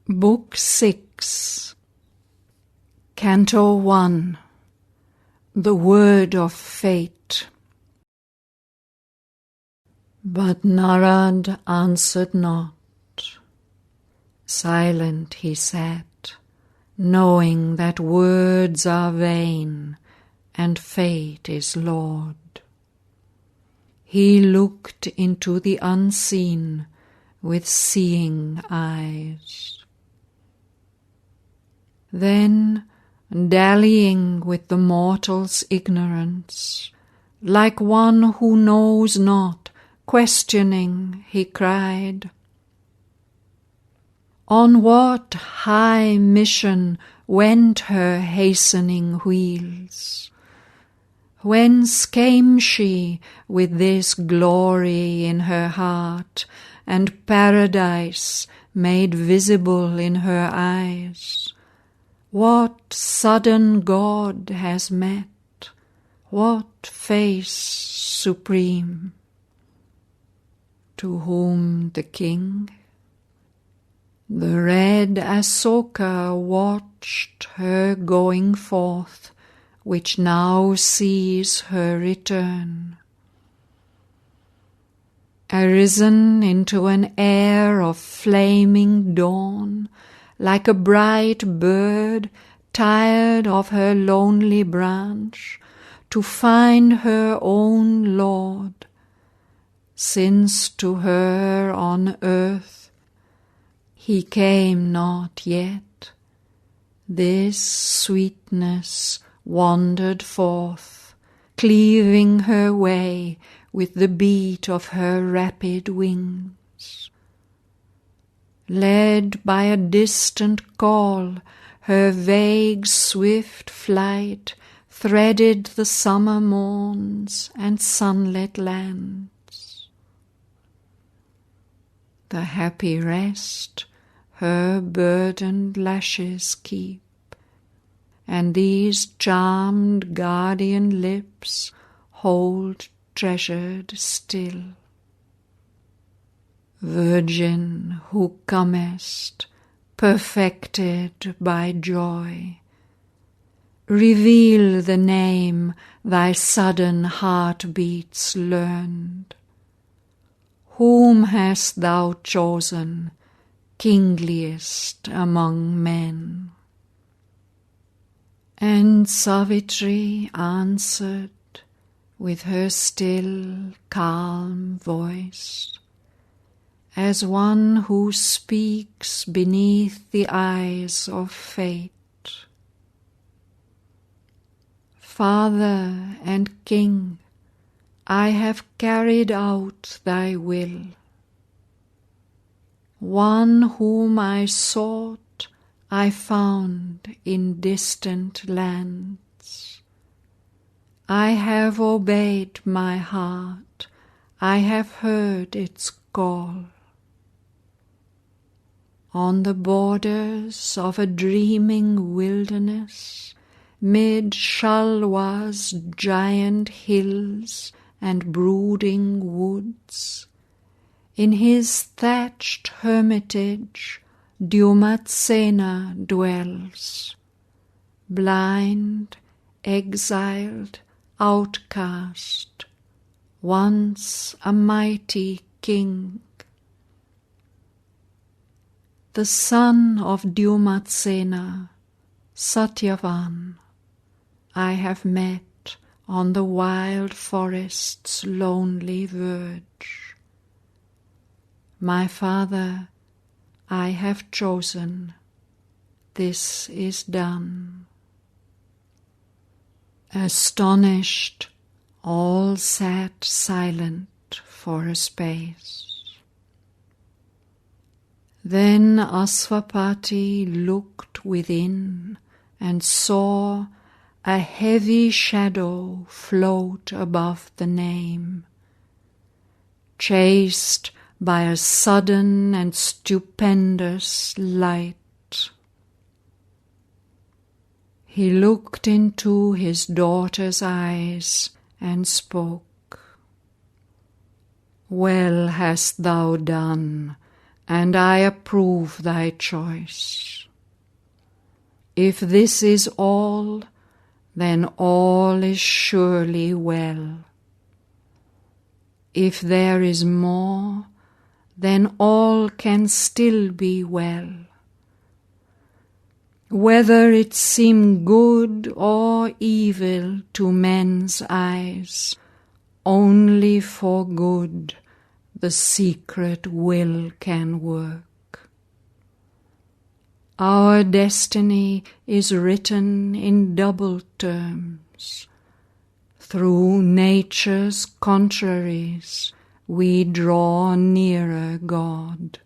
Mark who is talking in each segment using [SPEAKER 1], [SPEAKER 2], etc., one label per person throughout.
[SPEAKER 1] Book 6, Canto 1, The Word of Fate. But Narad answered not. Silent he sat, knowing that words are vain, and fate is Lord. He looked into the unseen with seeing eyes. Then, dallying with the mortal's ignorance, like one who knows not, questioning, he cried, "On what high mission went her hastening wheels? Whence came she with this glory in her heart, and paradise made visible in her eyes? What sudden God has met? What face supreme?" To whom the king? "The red Asoka watched her going forth, which now sees her return. Arisen into an air of flaming dawn, like a bright bird tired of her lonely branch, to find her own Lord, since to her on earth he came not yet. This sweetness wandered forth, cleaving her way with the beat of her rapid wings. Led by a distant call, her vague swift flight threaded the summer morns and sunlit lands. The happy rest her burdened lashes keep, and these charmed guardian lips hold treasured still. Virgin who comest, perfected by joy, reveal the name thy sudden heartbeats learned. Whom hast thou chosen, kingliest among men?" And Savitri answered with her still, calm voice, as one who speaks beneath the eyes of fate, "Father and King, I have carried out thy will. One whom I sought I found in distant lands. I have obeyed my heart, I have heard its call. On the borders of a dreaming wilderness, mid Shalwa's giant hills and brooding woods, in his thatched hermitage Dyumatsena dwells, blind, exiled, outcast, once a mighty king. The son of Dyumatsena, Shraddhavan, I have met on the wild forest's lonely verge. My father, I have chosen, this is done." Astonished, all sat silent for a space. Then Asvapati looked within and saw a heavy shadow float above the name, chased by a sudden and stupendous light. He looked into his daughter's eyes and spoke, "Well hast thou done, and I approve thy choice. If this is all, then all is surely well. If there is more, then all can still be well. Whether it seem good or evil to men's eyes, only for good the secret will can work. Our destiny is written in double terms. Through nature's contraries we draw nearer God.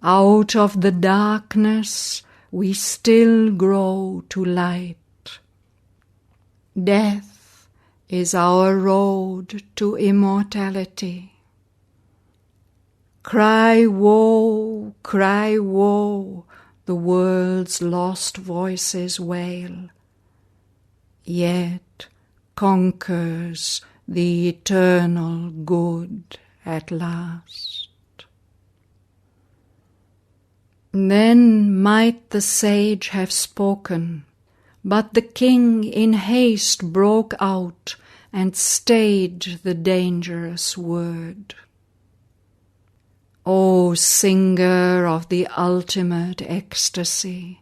[SPEAKER 1] Out of the darkness we still grow to light. Death is our road to immortality. Cry woe, the world's lost voices wail, yet conquers the eternal good at last. Then might the sage have spoken, but the king in haste broke out and stayed the dangerous word. O singer of the ultimate ecstasy,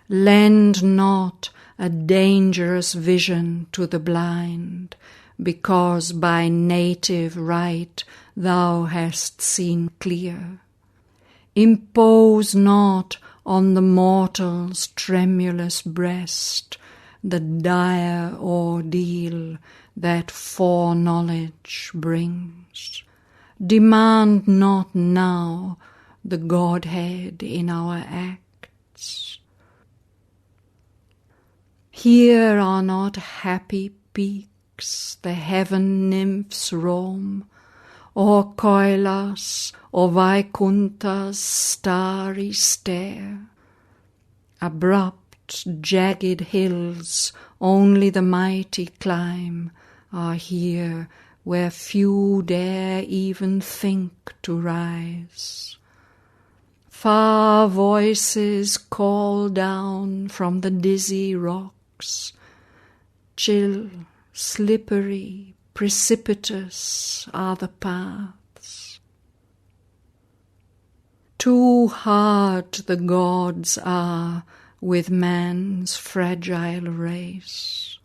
[SPEAKER 1] lend not a dangerous vision to the blind, because by native right thou hast seen clear. Impose not on the mortal's tremulous breast the dire ordeal that foreknowledge brings. Demand not now the Godhead in our acts. Here are not happy peaks the heaven nymphs roam, or Kailas, or Vaikunta's starry stair. Abrupt, jagged hills only the mighty climb are here, where few dare even think to rise. Far voices call down from the dizzy rocks, chill, slippery, precipitous are the paths. Too hard the gods are with man's fragile race.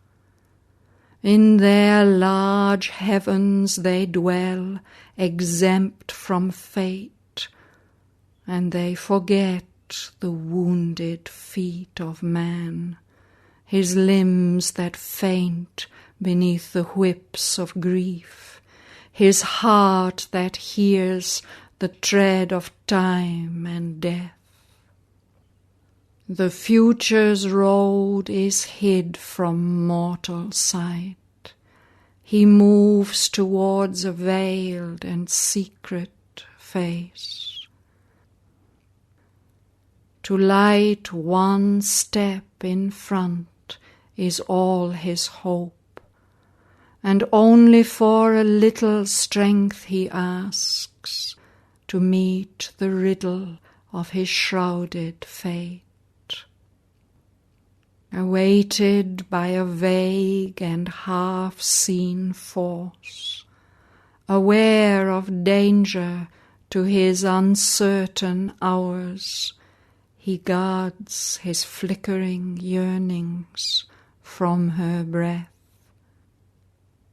[SPEAKER 1] In their large heavens they dwell, exempt from fate, and they forget the wounded feet of man, his limbs that faint beneath the whips of grief, his heart that hears the tread of time and death. The future's road is hid from mortal sight. He moves towards a veiled and secret face. To light one step in front is all his hope, and only for a little strength he asks to meet the riddle of his shrouded fate. Awaited by a vague and half-seen force, aware of danger to his uncertain hours, he guards his flickering yearnings from her breath.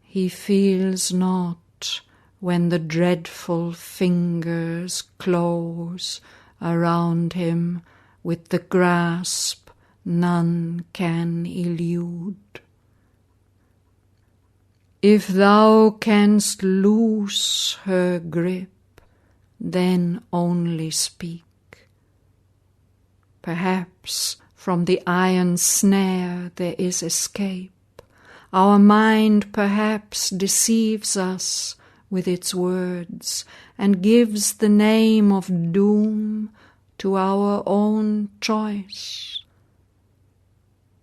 [SPEAKER 1] He feels not when the dreadful fingers close around him with the grasp none can elude. If thou canst loose her grip, then only speak. Perhaps from the iron snare there is escape. Our mind perhaps deceives us with its words and gives the name of doom to our own choice.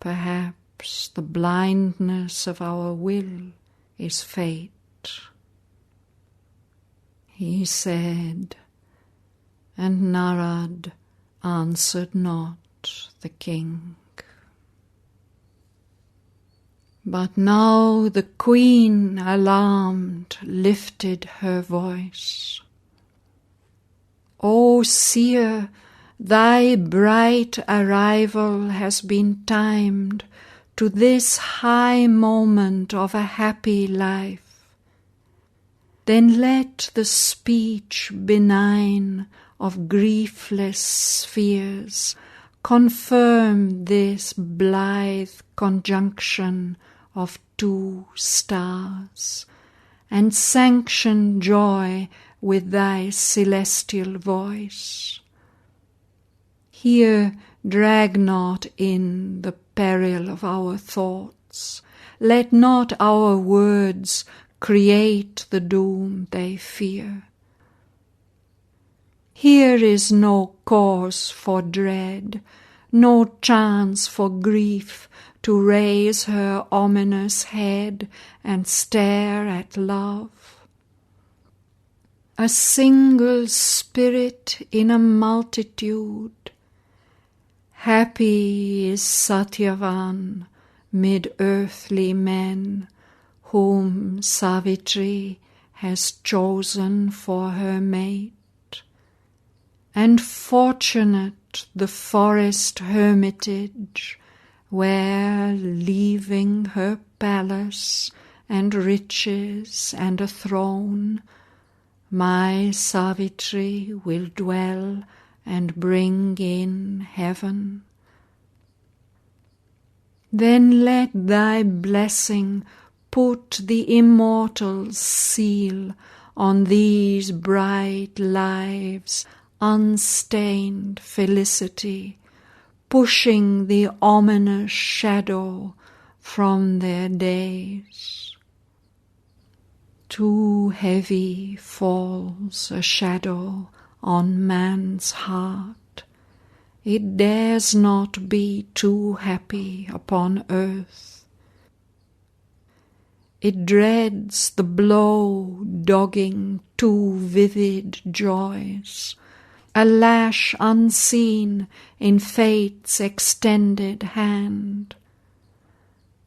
[SPEAKER 1] Perhaps the blindness of our will is fate. He said, And Narad answered not the king. But now the queen, alarmed, lifted her voice. O seer, thy bright arrival has been timed to this high moment of a happy life. Then let the speech benign of griefless spheres confirm this blithe conjunction of two stars, and sanction joy with thy celestial voice. Here drag not in the peril of our thoughts. Let not our words create the doom they fear. Here is no cause for dread, no chance for grief to raise her ominous head and stare at love. A single spirit in a multitude. Happy is Satyavan mid earthly men, whom Savitri has chosen for her mate. And fortunate the forest hermitage, where, leaving her palace and riches and a throne, my Savitri will dwell and bring in heaven. Then let thy blessing put the immortal seal on these bright lives, unstained felicity, pushing the ominous shadow from their days. Too heavy falls a shadow on man's heart. It dares not be too happy upon earth. It dreads the blow dogging too vivid joys, a lash unseen in fate's extended hand.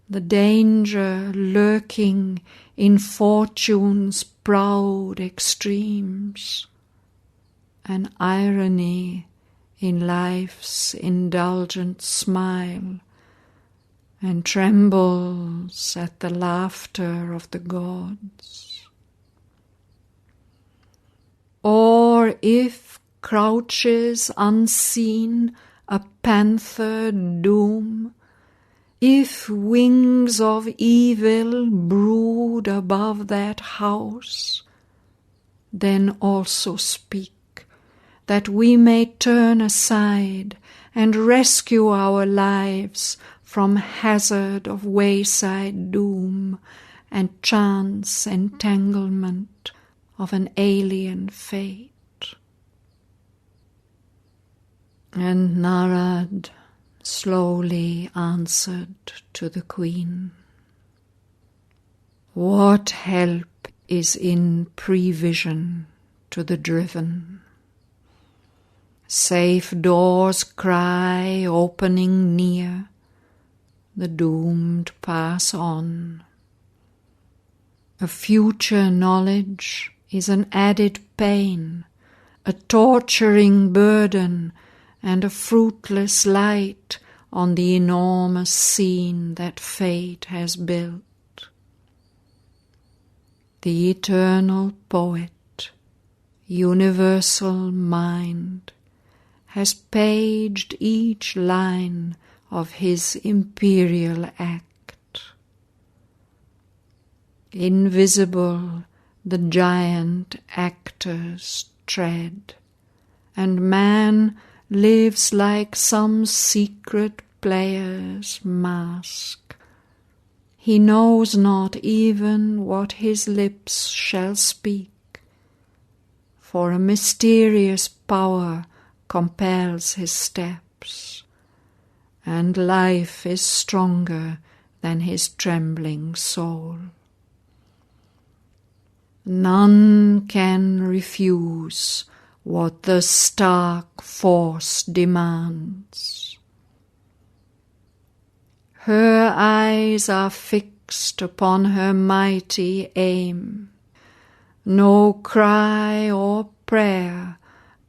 [SPEAKER 1] The danger lurking in fortune's proud extremes, an irony in life's indulgent smile, and trembles at the laughter of the gods. Or if crouches unseen a panther doom, if wings of evil brood above that house, then also speak, that we may turn aside and rescue our lives from hazard of wayside doom and chance entanglement of an alien fate. And Narad slowly answered to the queen, what help is in prevision to the driven? Safe doors cry opening near, the doomed pass on. A future knowledge is an added pain, a torturing burden, and a fruitless light on the enormous scene that fate has built. The eternal poet, universal mind, has paged each line of his imperial act. Invisible the giant actors tread, and man lives like some secret player's mask. He knows not even what his lips shall speak, for a mysterious power compels his steps, and life is stronger than his trembling soul. None can refuse what the stark force demands. Her eyes are fixed upon her mighty aim. No cry or prayer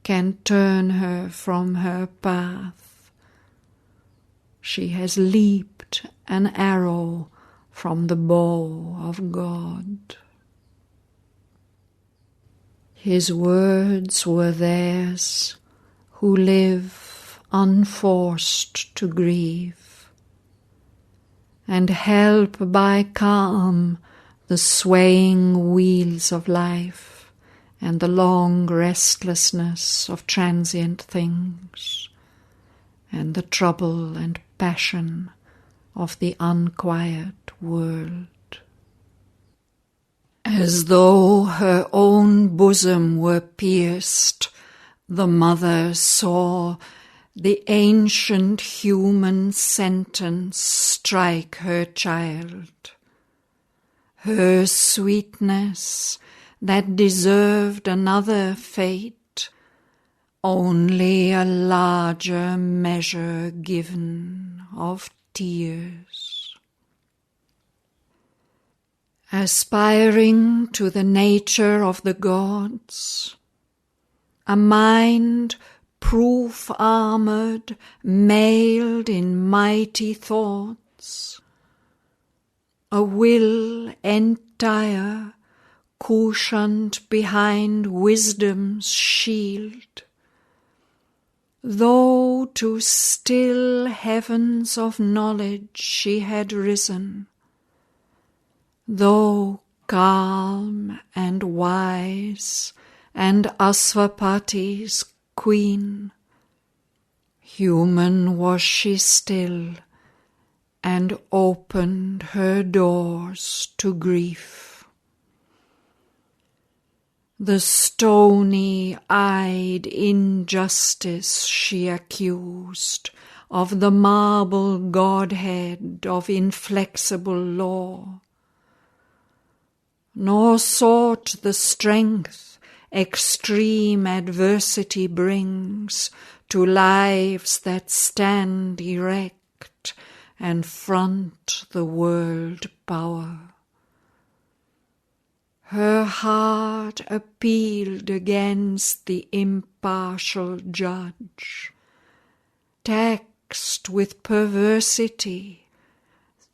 [SPEAKER 1] can turn her from her path. She has leaped an arrow from the bow of God. His words were theirs who live unforced to grieve, and help by calm the swaying wheels of life and the long restlessness of transient things, and the trouble and passion of the unquiet world. As though her own bosom were pierced, the mother saw the ancient human sentence strike her child. Her sweetness that deserved another fate, only a larger measure given of tears. Aspiring to the nature of the gods, a mind proof-armoured, mailed in mighty thoughts, a will entire, cushioned behind wisdom's shield, though to still heavens of knowledge she had risen, though calm and wise and Asvapati's queen, human was she still, and opened her doors to grief. The stony-eyed injustice she accused of the marble godhead of inflexible law, nor sought the strength extreme adversity brings to lives that stand erect and front the world power. Her heart appealed against the impartial judge, taxed with perversity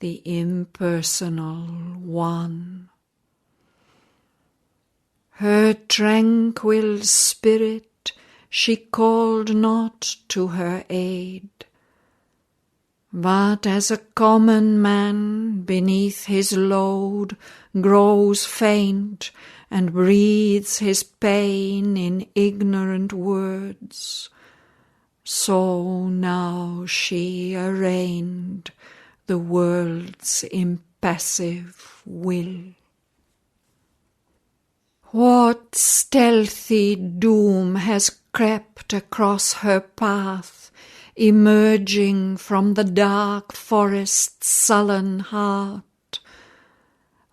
[SPEAKER 1] the impersonal one. Her tranquil spirit she called not to her aid, but as a common man beneath his load grows faint and breathes his pain in ignorant words, so now she arraigned the world's impassive will. What stealthy doom has crept across her path, emerging from the dark forest's sullen heart?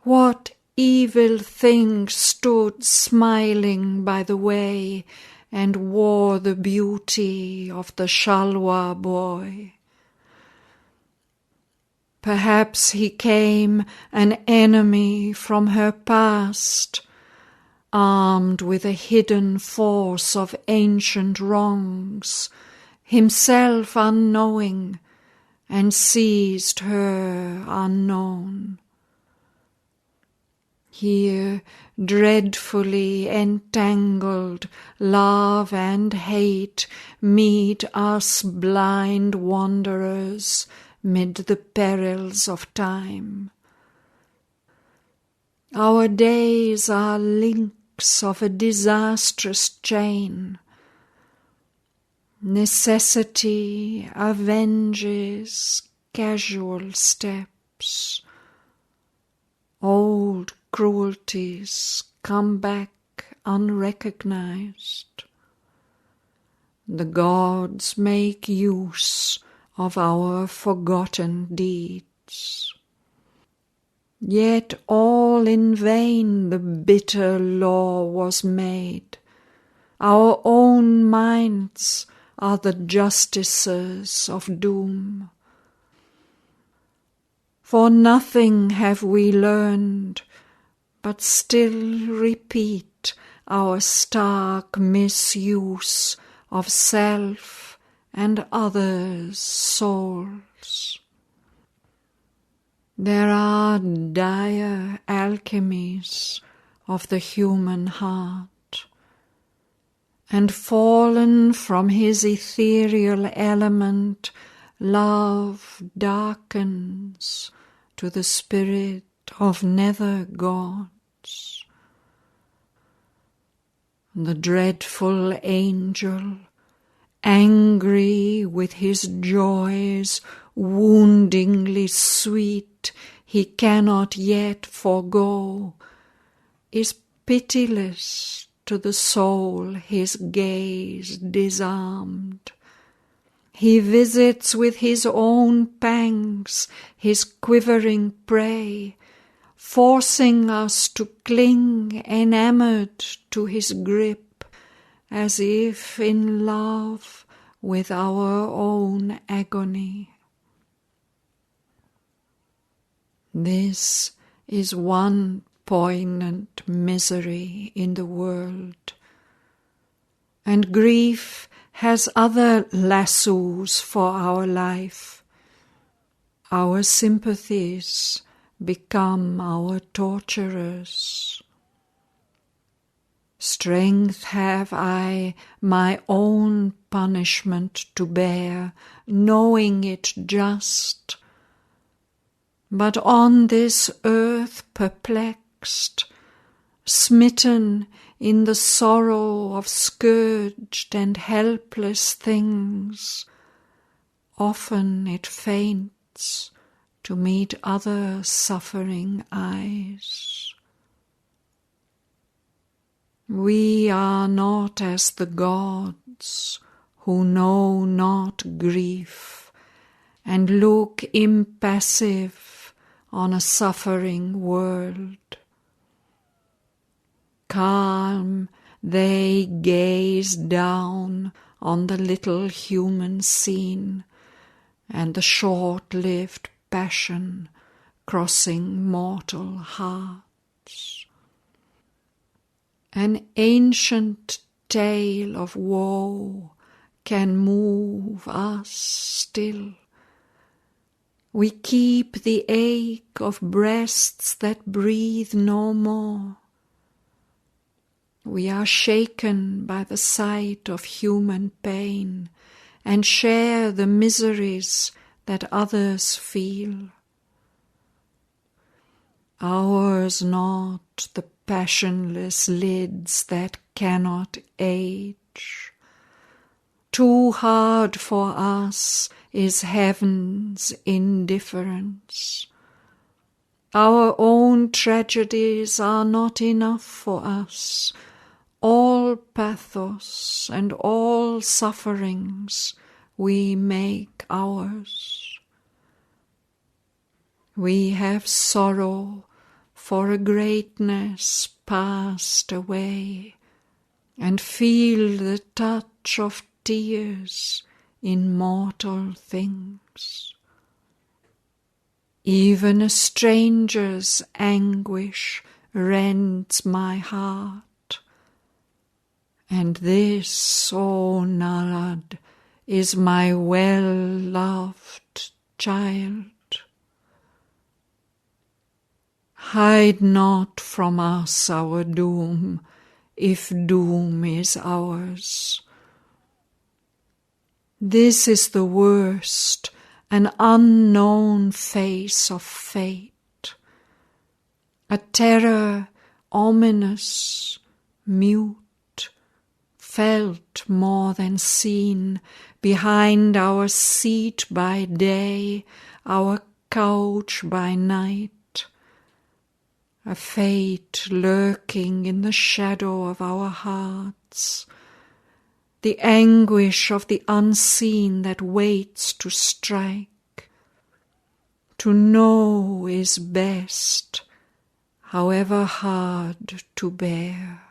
[SPEAKER 1] What evil thing stood smiling by the way and wore the beauty of the Shalwa boy? Perhaps he came an enemy from her past, armed with a hidden force of ancient wrongs, himself unknowing, and seized her unknown. Here, dreadfully entangled, love and hate meet us blind wanderers mid the perils of time. Our days are links of a disastrous chain. Necessity avenges casual steps. Old cruelties come back unrecognized. The gods make use of our forgotten deeds. Yet all in vain the bitter law was made. Our own minds are the justices of doom. For nothing have we learned, but still repeat our stark misuse of self and others' souls. There are dire alchemies of the human heart, and fallen from his ethereal element, love darkens to the spirit of nether gods. The dreadful angel, angry with his joys woundingly sweet he cannot yet forego, is pitiless to the soul his gaze disarmed. He visits with his own pangs his quivering prey, forcing us to cling enamoured to his grip, as if in love with our own agony. This is one poignant misery in the world, and grief has other lassos for our life. Our sympathies become our torturers. Strength have I my own punishment to bear, knowing it just. But on this earth perplexed, smitten in the sorrow of scourged and helpless things, often it faints to meet other suffering eyes. We are not as the gods who know not grief and look impassive on a suffering world. Calm, they gaze down on the little human scene and the short-lived passion crossing mortal hearts. An ancient tale of woe can move us still. We keep the ache of breasts that breathe no more. We are shaken by the sight of human pain and share the miseries that others feel. Ours not the passionless lids that cannot age. Too hard for us is heaven's indifference. Our own tragedies are not enough for us. All pathos and all sufferings we make ours. We have sorrow for a greatness passed away, and feel the touch of tears in mortal things. Even a stranger's anguish rends my heart, and this, O Narad, is my well-loved child. Hide not from us our doom, if doom is ours. This is the worst, an unknown face of fate, a terror ominous, mute, felt more than seen, behind our seat by day, our couch by night, a fate lurking in the shadow of our hearts, the anguish of the unseen that waits to strike. To know is best, however hard to bear.